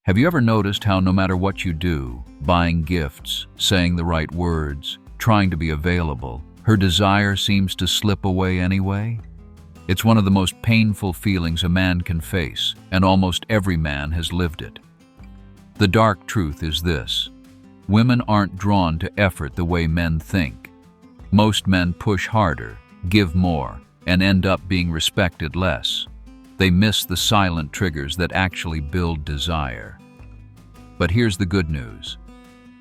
Have you ever noticed how no matter what you do, buying gifts, saying the right words, trying to be available, her desire seems to slip away anyway? It's one of the most painful feelings a man can face, and almost every man has lived it. The dark truth is this: women aren't drawn to effort the way men think. Most men push harder, give more, and end up being respected less. They miss the silent triggers that actually build desire. But here's the good news.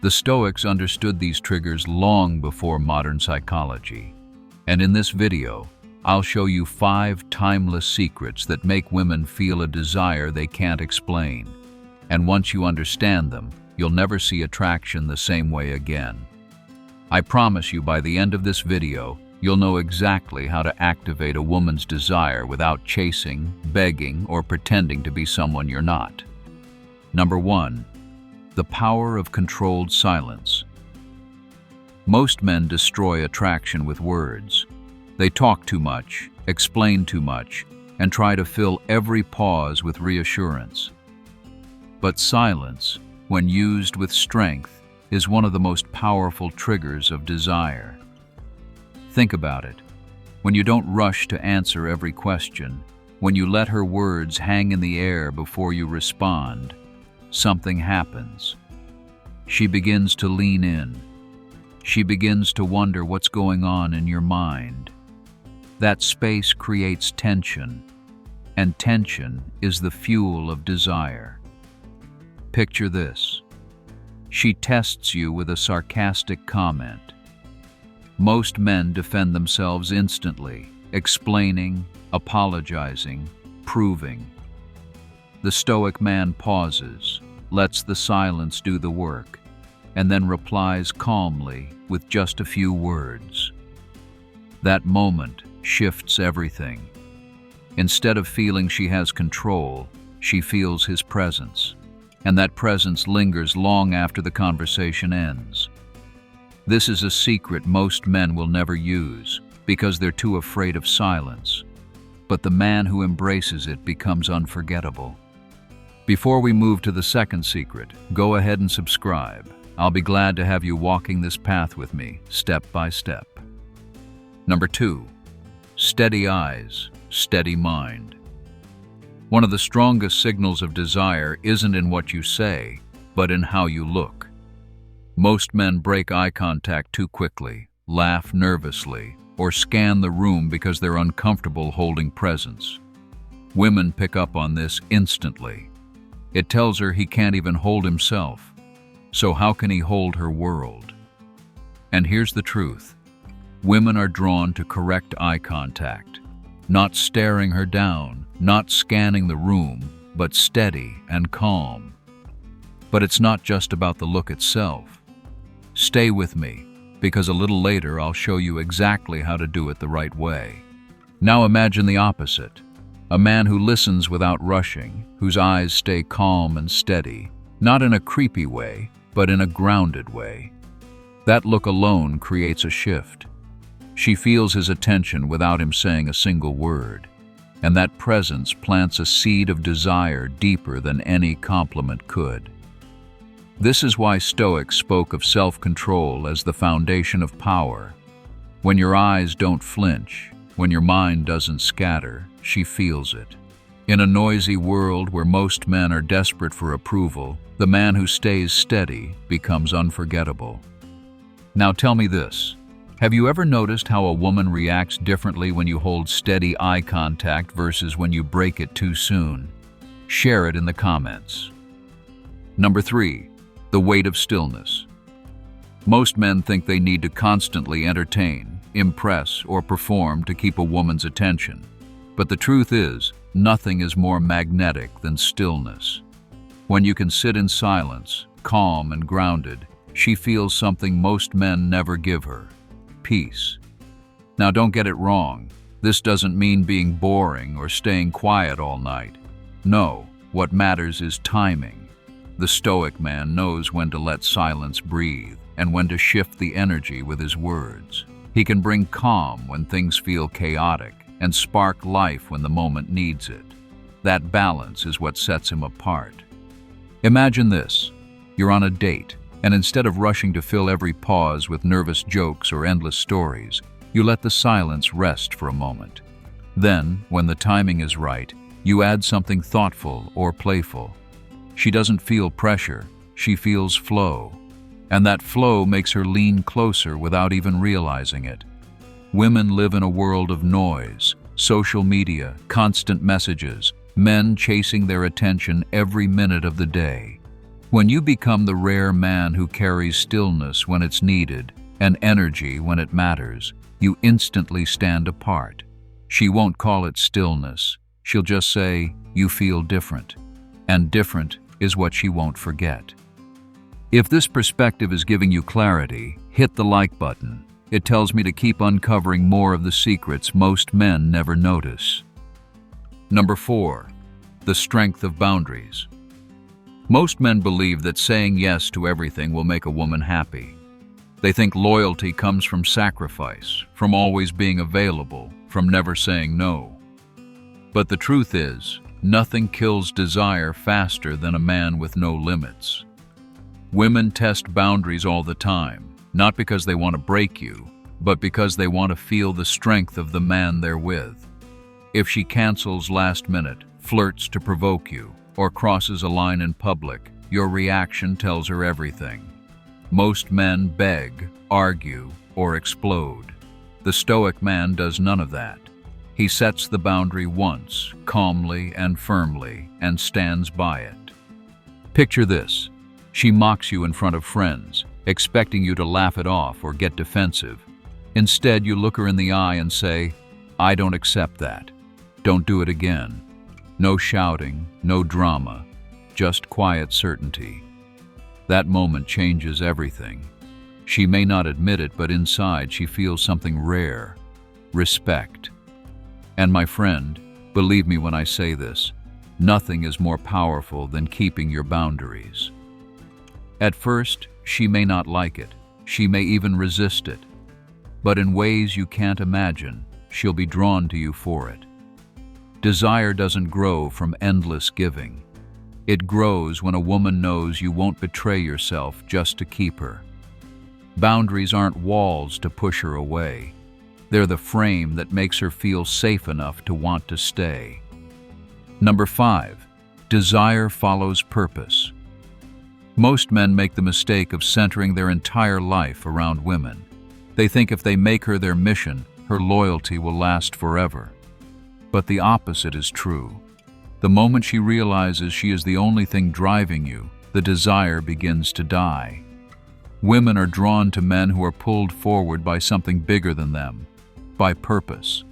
The Stoics understood these triggers long before modern psychology. And in this video, I'll show you 5 timeless secrets that make women feel a desire they can't explain. And once you understand them, you'll never see attraction the same way again. I promise you by the end of this video, you'll know exactly how to activate a woman's desire without chasing, begging, or pretending to be someone you're not. Number 1. The power of controlled silence. Most men destroy attraction with words. They talk too much, explain too much, and try to fill every pause with reassurance. But silence, when used with strength, is one of the most powerful triggers of desire. Think about it. When you don't rush to answer every question, when you let her words hang in the air before you respond, something happens. She begins to lean in. She begins to wonder what's going on in your mind. That space creates tension, and tension is the fuel of desire. Picture this. She tests you with a sarcastic comment. Most men defend themselves instantly, explaining, apologizing, proving. The Stoic man pauses, lets the silence do the work, and then replies calmly with just a few words. That moment shifts everything. Instead of feeling she has control, she feels his presence, and that presence lingers long after the conversation ends. This is a secret most men will never use because they're too afraid of silence. But the man who embraces it becomes unforgettable. Before we move to the second secret, go ahead and subscribe. I'll be glad to have you walking this path with me, step by step. Number 2. Steady eyes, steady mind. One of the strongest signals of desire isn't in what you say, but in how you look. Most men break eye contact too quickly, laugh nervously, or scan the room because they're uncomfortable holding presence. Women pick up on this instantly. It tells her he can't even hold himself, so how can he hold her world? And here's the truth. Women are drawn to correct eye contact, not staring her down, not scanning the room, but steady and calm. But it's not just about the look itself. Stay with me, because a little later I'll show you exactly how to do it the right way. Now imagine the opposite. A man who listens without rushing, whose eyes stay calm and steady, not in a creepy way, but in a grounded way. That look alone creates a shift. She feels his attention without him saying a single word, and that presence plants a seed of desire deeper than any compliment could. This is why Stoics spoke of self-control as the foundation of power. When your eyes don't flinch, when your mind doesn't scatter, she feels it. In a noisy world where most men are desperate for approval, the man who stays steady becomes unforgettable. Now tell me this. Have you ever noticed how a woman reacts differently when you hold steady eye contact versus when you break it too soon? Share it in the comments. Number 3. The weight of stillness. Most men think they need to constantly entertain, impress, or perform to keep a woman's attention. But the truth is, nothing is more magnetic than stillness. When you can sit in silence, calm and grounded, she feels something most men never give her: peace. Now don't get it wrong. This doesn't mean being boring or staying quiet all night. No, what matters is timing. The Stoic man knows when to let silence breathe and when to shift the energy with his words. He can bring calm when things feel chaotic and spark life when the moment needs it. That balance is what sets him apart. Imagine this. You're on a date, and instead of rushing to fill every pause with nervous jokes or endless stories, you let the silence rest for a moment. Then, when the timing is right, you add something thoughtful or playful. She doesn't feel pressure, she feels flow. And that flow makes her lean closer without even realizing it. Women live in a world of noise, social media, constant messages, men chasing their attention every minute of the day. When you become the rare man who carries stillness when it's needed and energy when it matters, you instantly stand apart. She won't call it stillness. She'll just say, "You feel different." And different is what she won't forget. If this perspective is giving you clarity, hit the like button. It tells me to keep uncovering more of the secrets most men never notice. Number 4, the strength of boundaries. Most men believe that saying yes to everything will make a woman happy. They think loyalty comes from sacrifice, from always being available, from never saying no. But the truth is, nothing kills desire faster than a man with no limits. Women test boundaries all the time, not because they want to break you, but because they want to feel the strength of the man they're with. If she cancels last minute, flirts to provoke you, or crosses a line in public, your reaction tells her everything. Most men beg, argue, or explode. The Stoic man does none of that. He sets the boundary once, calmly and firmly, and stands by it. Picture this. She mocks you in front of friends, expecting you to laugh it off or get defensive. Instead, you look her in the eye and say, "I don't accept that. Don't do it again." No shouting, no drama, just quiet certainty. That moment changes everything. She may not admit it, but inside she feels something rare: respect. And my friend, believe me when I say this, nothing is more powerful than keeping your boundaries. At first, she may not like it. She may even resist it. But in ways you can't imagine, she'll be drawn to you for it. Desire doesn't grow from endless giving. It grows when a woman knows you won't betray yourself just to keep her. Boundaries aren't walls to push her away. They're the frame that makes her feel safe enough to want to stay. Number 5, desire follows purpose. Most men make the mistake of centering their entire life around women. They think if they make her their mission, her loyalty will last forever. But the opposite is true. The moment she realizes she is the only thing driving you, the desire begins to die. Women are drawn to men who are pulled forward by something bigger than them, by purpose.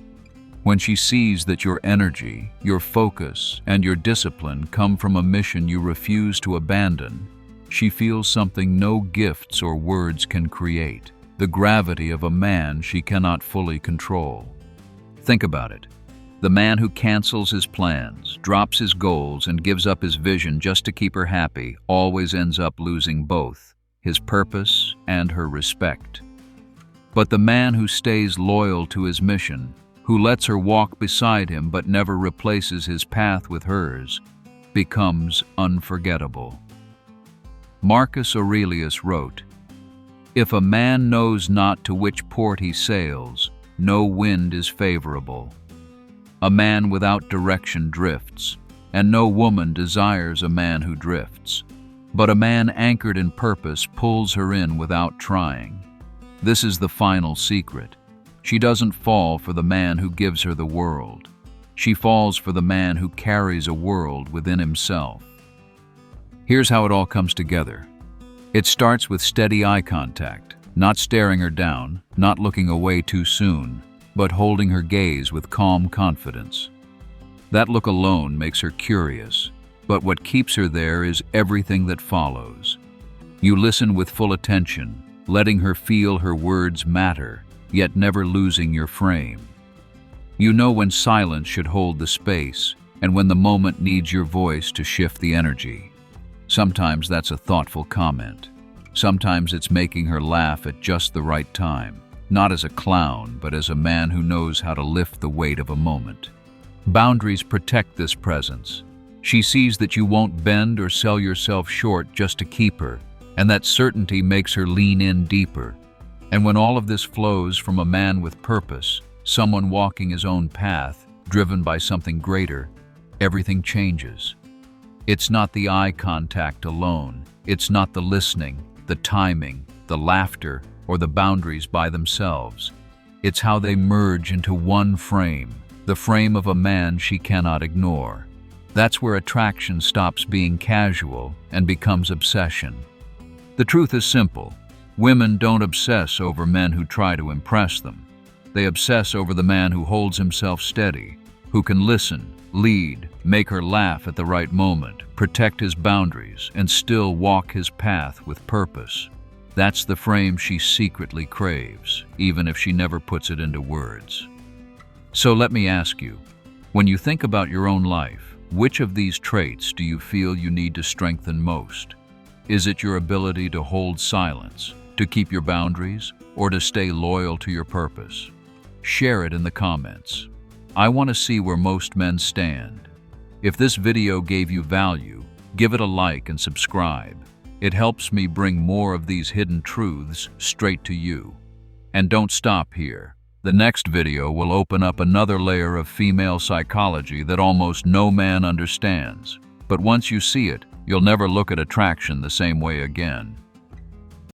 When she sees that your energy, your focus, and your discipline come from a mission you refuse to abandon, she feels something no gifts or words can create, the gravity of a man she cannot fully control. Think about it. The man who cancels his plans, drops his goals, and gives up his vision just to keep her happy always ends up losing both, his purpose and her respect. But the man who stays loyal to his mission, who lets her walk beside him but never replaces his path with hers, becomes unforgettable. Marcus Aurelius wrote, "If a man knows not to which port he sails, no wind is favorable. A man without direction drifts, and no woman desires a man who drifts. But a man anchored in purpose pulls her in without trying." This is the final secret. She doesn't fall for the man who gives her the world. She falls for the man who carries a world within himself. Here's how it all comes together. It starts with steady eye contact, not staring her down, not looking away too soon, but holding her gaze with calm confidence. That look alone makes her curious, but what keeps her there is everything that follows. You listen with full attention, letting her feel her words matter, yet never losing your frame. You know when silence should hold the space, and when the moment needs your voice to shift the energy. Sometimes that's a thoughtful comment. Sometimes it's making her laugh at just the right time, not as a clown, but as a man who knows how to lift the weight of a moment. Boundaries protect this presence. She sees that you won't bend or sell yourself short just to keep her, and that certainty makes her lean in deeper. And when all of this flows from a man with purpose, someone walking his own path, driven by something greater, everything changes. It's not the eye contact alone. It's not the listening, the timing, the laughter, or the boundaries by themselves. It's how they merge into one frame, the frame of a man she cannot ignore. That's where attraction stops being casual and becomes obsession. The truth is simple. Women don't obsess over men who try to impress them. They obsess over the man who holds himself steady, who can listen, lead, make her laugh at the right moment, protect his boundaries, and still walk his path with purpose. That's the frame she secretly craves, even if she never puts it into words. So let me ask you, when you think about your own life, which of these traits do you feel you need to strengthen most? Is it your ability to hold silence, to keep your boundaries, or to stay loyal to your purpose? Share it in the comments. I want to see where most men stand. If this video gave you value, give it a like and subscribe. It helps me bring more of these hidden truths straight to you. And don't stop here. The next video will open up another layer of female psychology that almost no man understands. But once you see it, you'll never look at attraction the same way again.